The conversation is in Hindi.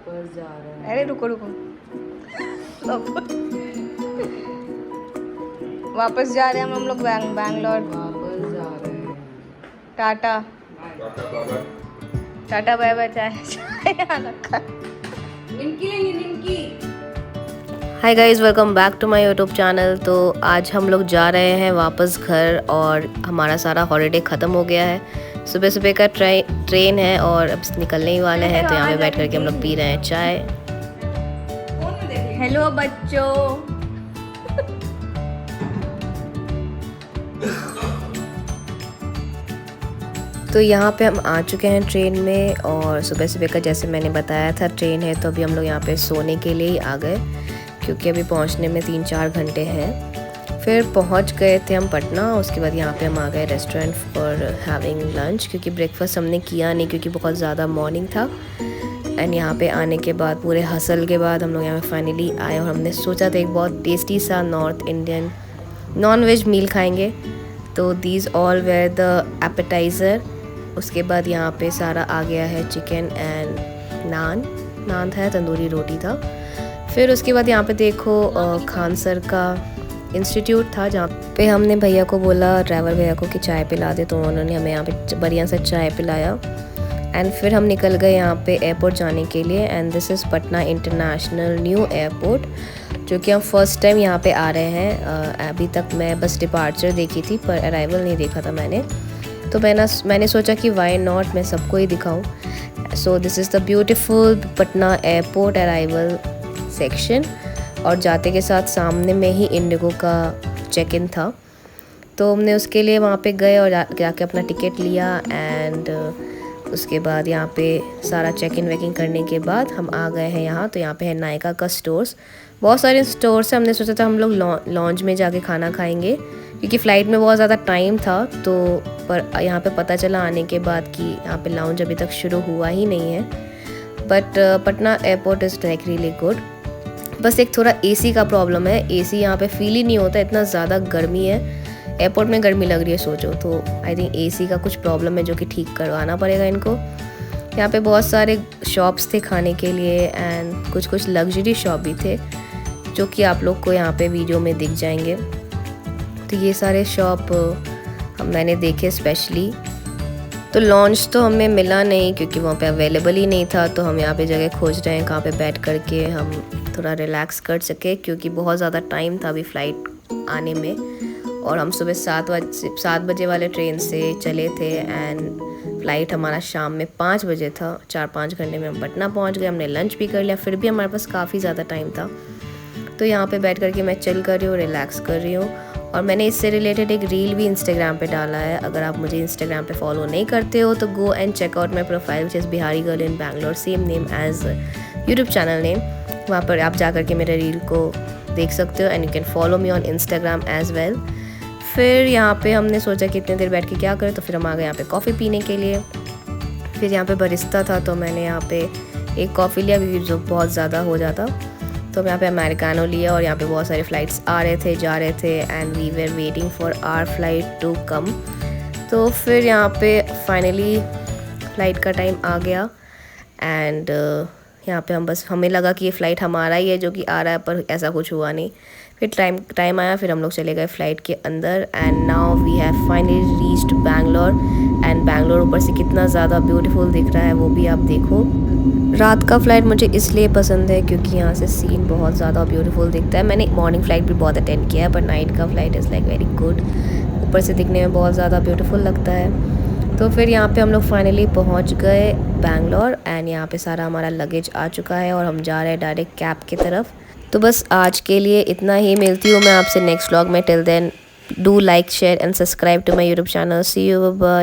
वापस जा रहे हैं। अरे रुको रुको, वापस जा रहे हैं हम लोग बैंगलोर। वापस जा रहे हैं। Tata tata bye bye. चाय रखा। निमकी लेंगे निमकी। Hi guys, welcome back to my YouTube channel. तो आज हम लोग जा रहे हैं वापस घर और हमारा सारा हॉलीडे ख़त्म हो गया है। सुबह सुबह का ट्रेन है और अब निकलने ही वाले हैं। तो यहाँ पे बैठ करके हम लोग पी रहे हैं चाय। हेलो बच्चों। तो यहाँ पे हम आ चुके हैं ट्रेन में और सुबह सुबह का जैसे मैंने बताया था ट्रेन है, तो अभी हम लोग यहाँ पे सोने के लिए ही आ गए क्योंकि अभी पहुँचने में 3-4 घंटे हैं। फिर पहुँच गए थे हम पटना। उसके बाद यहाँ पे हम आ गए रेस्टोरेंट फॉर हैविंग लंच क्योंकि ब्रेकफास्ट हमने किया नहीं क्योंकि बहुत ज़्यादा मॉर्निंग था। एंड यहाँ पे आने के बाद पूरे हसल के बाद हम लोग यहाँ पे फाइनली आए और हमने सोचा था एक बहुत टेस्टी सा north Indian non veg meal खाएँगे। तो these all were the appetiser. उसके बाद यहाँ पे सारा आ गया है चिकन एंड नान था, तंदूरी रोटी था। फिर उसके बाद यहाँ पे देखो खान सर का इंस्टीट्यूट था जहाँ पे हमने भैया को बोला, ड्राइवर भैया को कि चाय पिला दे, तो उन्होंने हमें यहाँ पे बढ़िया से चाय पिलाया। एंड फिर हम निकल गए यहाँ पे एयरपोर्ट जाने के लिए। And this is Patna international new airport जो कि हम फर्स्ट टाइम यहाँ पे आ रहे हैं। अभी तक मैं बस डिपार्चर देखी थी पर अराइवल नहीं देखा था मैंने। तो मैंने सोचा कि वाई नॉट मैं सबको ही दिखाऊं। So this is the beautiful Patna airport arrival section. और जाते के साथ सामने में ही इंडिगो का चेक इन था, तो हमने उसके लिए वहाँ पे गए और जाके अपना टिकट लिया। एंड उसके बाद यहाँ पे सारा चेक इन वेकिंग करने के बाद हम आ गए हैं यहाँ। तो यहाँ पे है नायका का स्टोर्स, बहुत सारे स्टोर्स हैं। हमने सोचा था हम लोग लॉन्च में जाके खाना खाएंगे क्योंकि फ़्लाइट में बहुत ज़्यादा टाइम था। तो पर यहाँ पे पता चला आने के बाद कि यहाँ पे लाउंज अभी तक शुरू हुआ ही नहीं है। But Patna airport is like really good. बस एक थोड़ा एसी का प्रॉब्लम है। एसी यहाँ पे फील ही नहीं होता, इतना ज़्यादा गर्मी है। एयरपोर्ट में गर्मी लग रही है सोचो। तो आई थिंक एसी का कुछ प्रॉब्लम है जो कि ठीक करवाना पड़ेगा इनको। यहाँ पे बहुत सारे शॉप्स थे खाने के लिए एंड कुछ लग्जरी शॉप भी थे जो कि आप लोग को यहाँ पे वीडियो में दिख जाएंगे। तो ये सारे शॉप मैंने देखे स्पेशली। तो लॉन्च तो हमें मिला नहीं क्योंकि वहाँ पे अवेलेबल ही नहीं था। तो हम यहाँ पे जगह खोज रहे हैं कहाँ पे बैठ करके हम थोड़ा रिलैक्स कर सके क्योंकि बहुत ज़्यादा टाइम था अभी फ़्लाइट आने में। और हम सुबह 7 बजे वाले ट्रेन से चले थे एंड फ़्लाइट हमारा शाम में 5 बजे था। 4-5 घंटे में हम पटना पहुँच गए। हमने लंच भी कर लिया, फिर भी हमारे पास काफ़ी ज़्यादा टाइम था। तो यहाँ पे बैठ करके मैं चिल कर रही हूँ, रिलैक्स कर रही हूँ। और मैंने इससे रिलेटेड एक रील भी इंस्टाग्राम पे डाला है। अगर आप मुझे इंस्टाग्राम पे फॉलो नहीं करते हो तो go and check out my profile which is Bihari girl in Bangalore, same name as YouTube channel name. वहाँ पर आप जा करके मेरे रील को देख सकते हो and you can follow me on Instagram as well. फिर यहाँ पे हमने सोचा कि इतने देर बैठ के क्या करें, तो फिर हम आ गए यहाँ पे कॉफ़ी पीने के लिए। फिर यहाँ पे बरिस्ता था तो मैंने यहाँ पे एक कॉफ़ी लिया क्योंकि जो बहुत ज़्यादा हो जाता। तो यहाँ पे अमेरिकानो लिया और यहाँ पे बहुत सारे फ़्लाइट्स आ रहे थे जा रहे थे and we were waiting for our flight to come. तो फिर यहाँ पे फाइनली फ़्लाइट का टाइम आ गया एंड यहाँ पे हमें लगा कि ये फ़्लाइट हमारा ही है जो कि आ रहा है, पर ऐसा कुछ हुआ नहीं। फिर टाइम आया, फिर हम लोग चले गए फ़्लाइट के अंदर and now we have finally reached Bangalore. And Bangalore ऊपर से कितना ज़्यादा ब्यूटीफुल दिख रहा है वो भी आप देखो। रात का फ़्लाइट मुझे इसलिए पसंद है क्योंकि यहाँ से सीन बहुत ज़्यादा ब्यूटीफुल दिखता है। मैंने मॉर्निंग फ़्लाइट भी बहुत अटेंड किया है पर नाइट का flight is like very good, ऊपर से दिखने में बहुत ज़्यादा ब्यूटीफुल लगता है। तो फिर यहाँ पे हम लोग फाइनली पहुँच गए बैंगलोर एंड यहाँ पे सारा हमारा लगेज आ चुका है और हम जा रहे हैं डायरेक्ट कैब की तरफ। तो बस आज के लिए इतना ही। मिलती हूँ मैं आपसे नेक्स्ट व्लॉग में। Till then do like share and subscribe to my YouTube channel. See you, bye.